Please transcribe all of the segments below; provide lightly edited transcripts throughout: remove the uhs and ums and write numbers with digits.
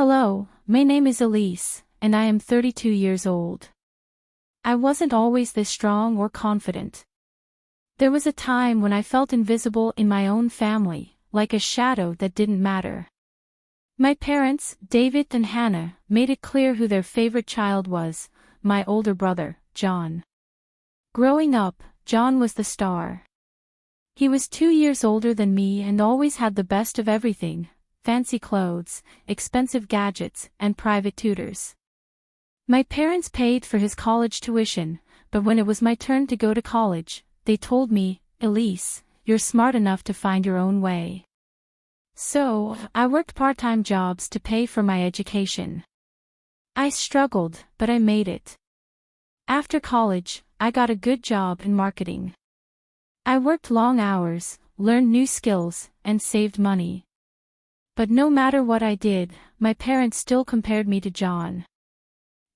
Hello, my name is Elise, and I am 32 years old. I wasn't always this strong or confident. There was a time when I felt invisible in my own family, like a shadow that didn't matter. My parents, David and Hannah, made it clear who their favorite child was, my older brother, John. Growing up, John was the star. He was 2 years older than me and always had the best of everything: fancy clothes, expensive gadgets, and private tutors. My parents paid for his college tuition, but when it was my turn to go to college, they told me, "Elise, you're smart enough to find your own way." So, I worked part-time jobs to pay for my education. I struggled, but I made it. After college, I got a good job in marketing. I worked long hours, learned new skills, and saved money. But no matter what I did, my parents still compared me to John.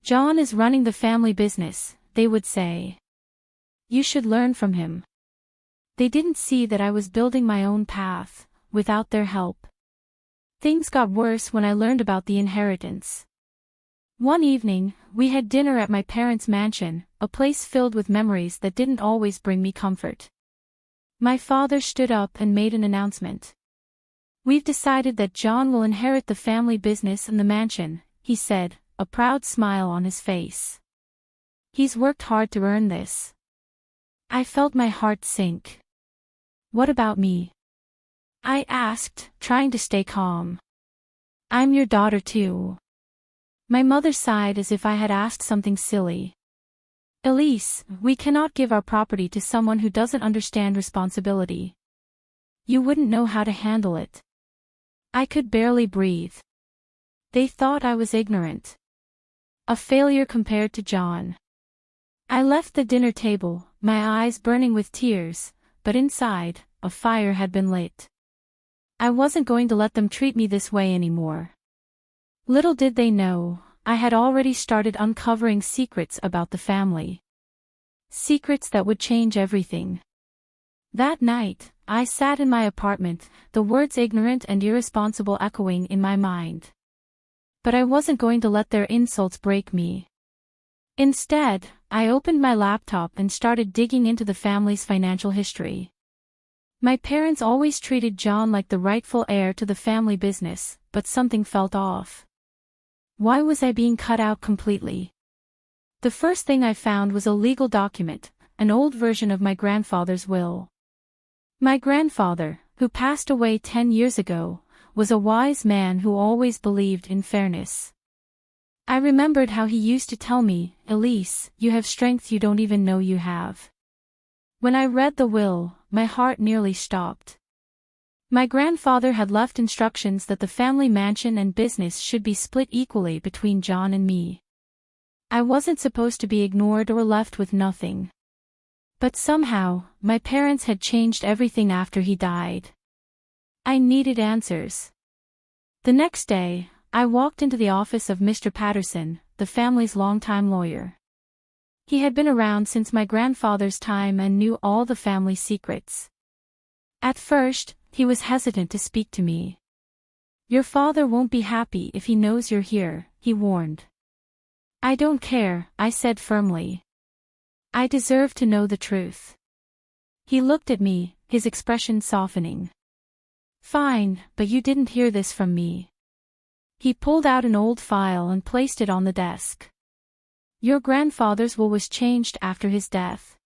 "John is running the family business," they would say. "You should learn from him." They didn't see that I was building my own path, without their help. Things got worse when I learned about the inheritance. One evening, we had dinner at my parents' mansion, a place filled with memories that didn't always bring me comfort. My father stood up and made an announcement. "We've decided that John will inherit the family business and the mansion," he said, a proud smile on his face. "He's worked hard to earn this." I felt my heart sink. "What about me?" I asked, trying to stay calm. "I'm your daughter too." My mother sighed as if I had asked something silly. "Elise, we cannot give our property to someone who doesn't understand responsibility. You wouldn't know how to handle it." I could barely breathe. They thought I was ignorant. A failure compared to John. I left the dinner table, my eyes burning with tears, but inside, a fire had been lit. I wasn't going to let them treat me this way anymore. Little did they know, I had already started uncovering secrets about the family. Secrets that would change everything. That night, I sat in my apartment, the words ignorant and irresponsible echoing in my mind. But I wasn't going to let their insults break me. Instead, I opened my laptop and started digging into the family's financial history. My parents always treated John like the rightful heir to the family business, but something felt off. Why was I being cut out completely? The first thing I found was a legal document, an old version of my grandfather's will. My grandfather, who passed away 10 years ago, was a wise man who always believed in fairness. I remembered how he used to tell me, "Elise, you have strength you don't even know you have." When I read the will, my heart nearly stopped. My grandfather had left instructions that the family mansion and business should be split equally between John and me. I wasn't supposed to be ignored or left with nothing. But somehow, my parents had changed everything after he died. I needed answers. The next day, I walked into the office of Mr. Patterson, the family's longtime lawyer. He had been around since my grandfather's time and knew all the family secrets. At first, he was hesitant to speak to me. "Your father won't be happy if he knows you're here," he warned. "I don't care," I said firmly. "I deserve to know the truth." He looked at me, his expression softening. "Fine, but you didn't hear this from me." He pulled out an old file and placed it on the desk. "Your grandfather's will was changed after his death.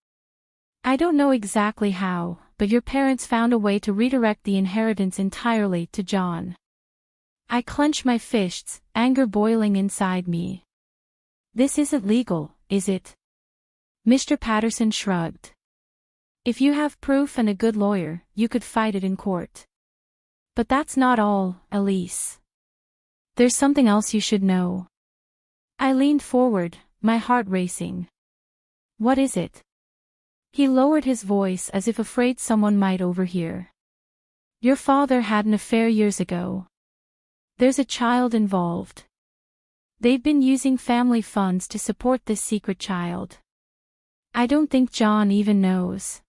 I don't know exactly how, but your parents found a way to redirect the inheritance entirely to John." I clenched my fists, anger boiling inside me. "This isn't legal, is it?" Mr. Patterson shrugged. "If you have proof and a good lawyer, you could fight it in court. But that's not all, Elise. There's something else you should know." I leaned forward, my heart racing. "What is it?" He lowered his voice as if afraid someone might overhear. "Your father had an affair years ago. There's a child involved. They've been using family funds to support this secret child. I don't think John even knows."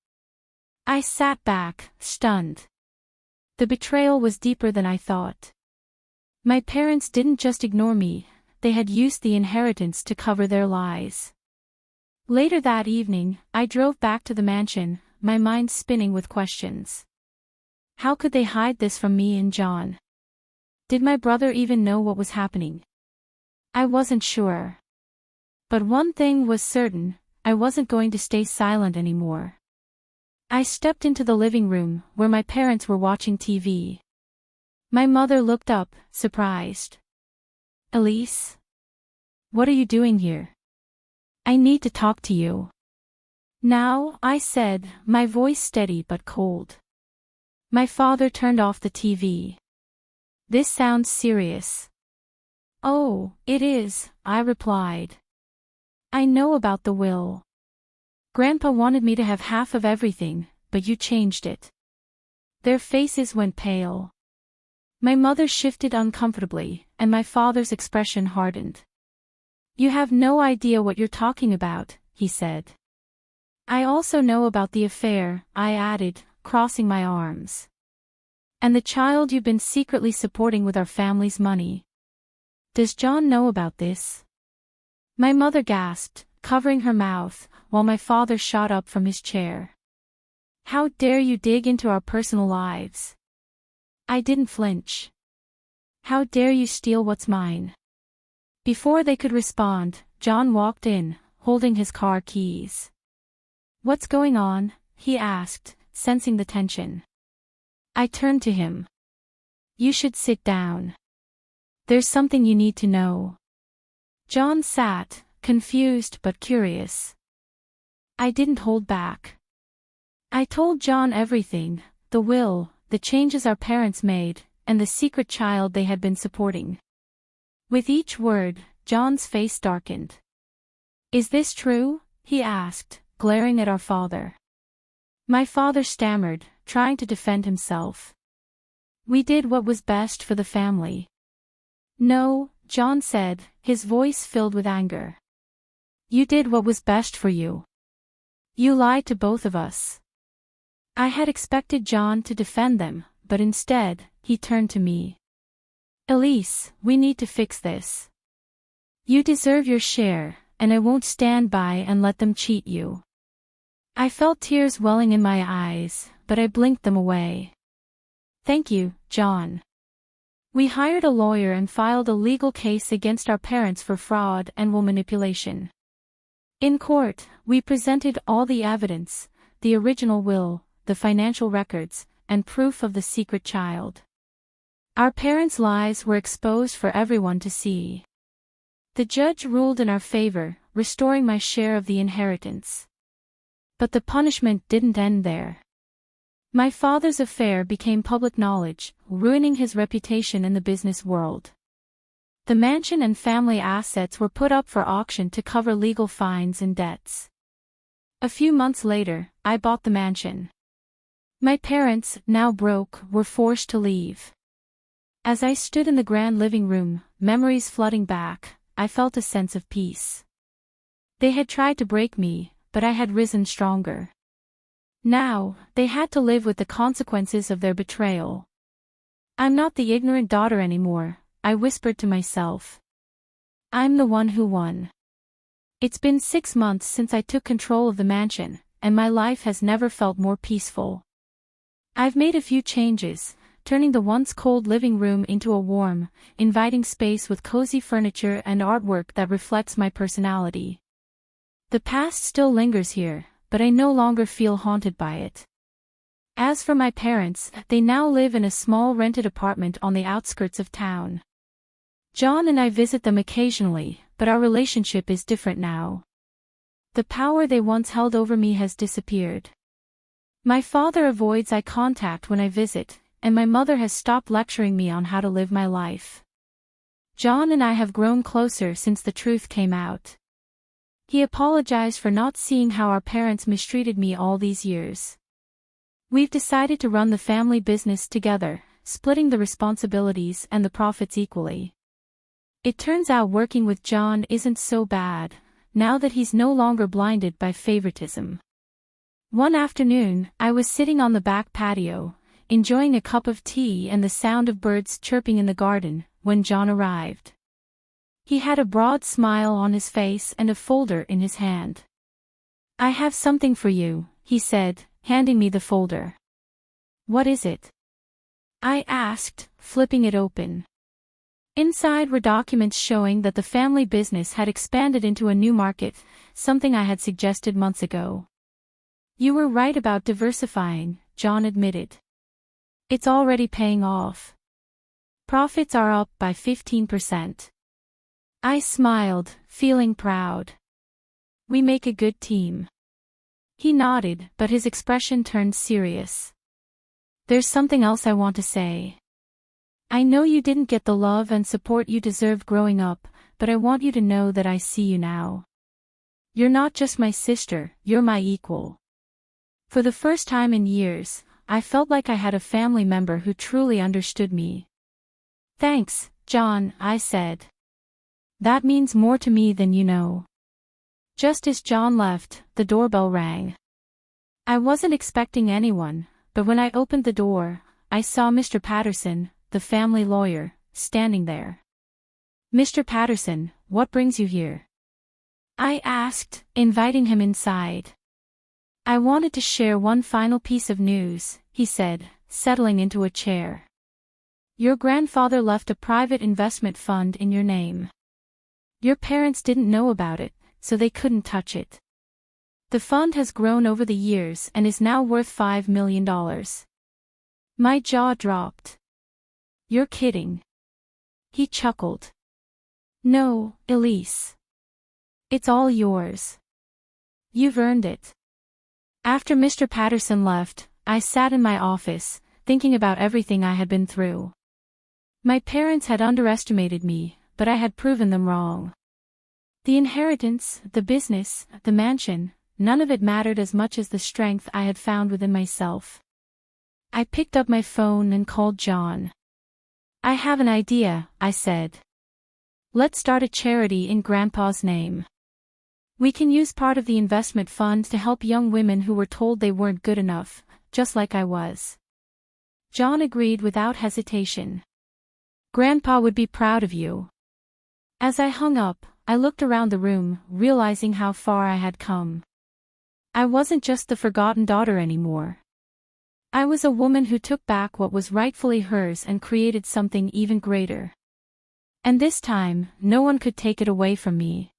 I sat back, stunned. The betrayal was deeper than I thought. My parents didn't just ignore me, they had used the inheritance to cover their lies. Later that evening, I drove back to the mansion, my mind spinning with questions. How could they hide this from me and John? Did my brother even know what was happening? I wasn't sure. But one thing was certain, I wasn't going to stay silent anymore. I stepped into the living room, where my parents were watching TV. My mother looked up, surprised. Elise? What are you doing here? I need to talk to you. Now, I said, my voice steady but cold. My father turned off the TV. This sounds serious. Oh, it is, I replied. I know about the will. Grandpa wanted me to have half of everything, but you changed it. Their faces went pale. My mother shifted uncomfortably, and my father's expression hardened. You have no idea what you're talking about, he said. I also know about the affair, I added, crossing my arms. And the child you've been secretly supporting with our family's money. Does John know about this? My mother gasped, covering her mouth, while my father shot up from his chair. How dare you dig into our personal lives? I didn't flinch. How dare you steal what's mine? Before they could respond, John walked in, holding his car keys. What's going on? He asked, sensing the tension. I turned to him. You should sit down. There's something you need to know. John sat, confused but curious. I didn't hold back. I told John everything, the will, the changes our parents made, and the secret child they had been supporting. With each word, John's face darkened. Is this true? He asked, glaring at our father. My father stammered, trying to defend himself. We did what was best for the family. No, John said, his voice filled with anger. You did what was best for you. You lied to both of us. I had expected John to defend them, but instead, he turned to me. Elise, we need to fix this. You deserve your share, and I won't stand by and let them cheat you. I felt tears welling in my eyes, but I blinked them away. Thank you, John. We hired a lawyer and filed a legal case against our parents for fraud and will manipulation. In court, we presented all the evidence, the original will, the financial records, and proof of the secret child. Our parents' lies were exposed for everyone to see. The judge ruled in our favor, restoring my share of the inheritance. But the punishment didn't end there. My father's affair became public knowledge, ruining his reputation in the business world. The mansion and family assets were put up for auction to cover legal fines and debts. A few months later, I bought the mansion. My parents, now broke, were forced to leave. As I stood in the grand living room, memories flooding back, I felt a sense of peace. They had tried to break me, but I had risen stronger. Now, they had to live with the consequences of their betrayal. I'm not the ignorant daughter anymore, I whispered to myself. I'm the one who won. It's been 6 months since I took control of the mansion, and my life has never felt more peaceful. I've made a few changes, turning the once cold living room into a warm, inviting space with cozy furniture and artwork that reflects my personality. The past still lingers here, but I no longer feel haunted by it. As for my parents, they now live in a small rented apartment on the outskirts of town. John and I visit them occasionally, but our relationship is different now. The power they once held over me has disappeared. My father avoids eye contact when I visit, and my mother has stopped lecturing me on how to live my life. John and I have grown closer since the truth came out. He apologized for not seeing how our parents mistreated me all these years. We've decided to run the family business together, splitting the responsibilities and the profits equally. It turns out working with John isn't so bad, now that he's no longer blinded by favoritism. One afternoon, I was sitting on the back patio, enjoying a cup of tea and the sound of birds chirping in the garden, when John arrived. He had a broad smile on his face and a folder in his hand. "I have something for you," he said, handing me the folder. "What is it?" I asked, flipping it open. Inside were documents showing that the family business had expanded into a new market, something I had suggested months ago. "You were right about diversifying," John admitted. "It's already paying off. Profits are up by 15%. I smiled, feeling proud. "We make a good team." He nodded, but his expression turned serious. "There's something else I want to say. I know you didn't get the love and support you deserved growing up, but I want you to know that I see you now. You're not just my sister, you're my equal." For the first time in years, I felt like I had a family member who truly understood me. "Thanks, John," I said. "That means more to me than you know." Just as John left, the doorbell rang. I wasn't expecting anyone, but when I opened the door, I saw Mr. Patterson, the family lawyer, standing there. "Mr. Patterson, what brings you here?" I asked, inviting him inside. "I wanted to share one final piece of news," he said, settling into a chair. "Your grandfather left a private investment fund in your name. Your parents didn't know about it, so they couldn't touch it. The fund has grown over the years and is now worth $5 million. My jaw dropped. "You're kidding." He chuckled. "No, Elise. It's all yours. You've earned it." After Mr. Patterson left, I sat in my office, thinking about everything I had been through. My parents had underestimated me, but I had proven them wrong. The inheritance, the business, the mansion, none of it mattered as much as the strength I had found within myself. I picked up my phone and called John. "I have an idea," I said. "Let's start a charity in Grandpa's name. We can use part of the investment fund to help young women who were told they weren't good enough, just like I was." John agreed without hesitation. "Grandpa would be proud of you." As I hung up, I looked around the room, realizing how far I had come. I wasn't just the forgotten daughter anymore. I was a woman who took back what was rightfully hers and created something even greater. And this time, no one could take it away from me.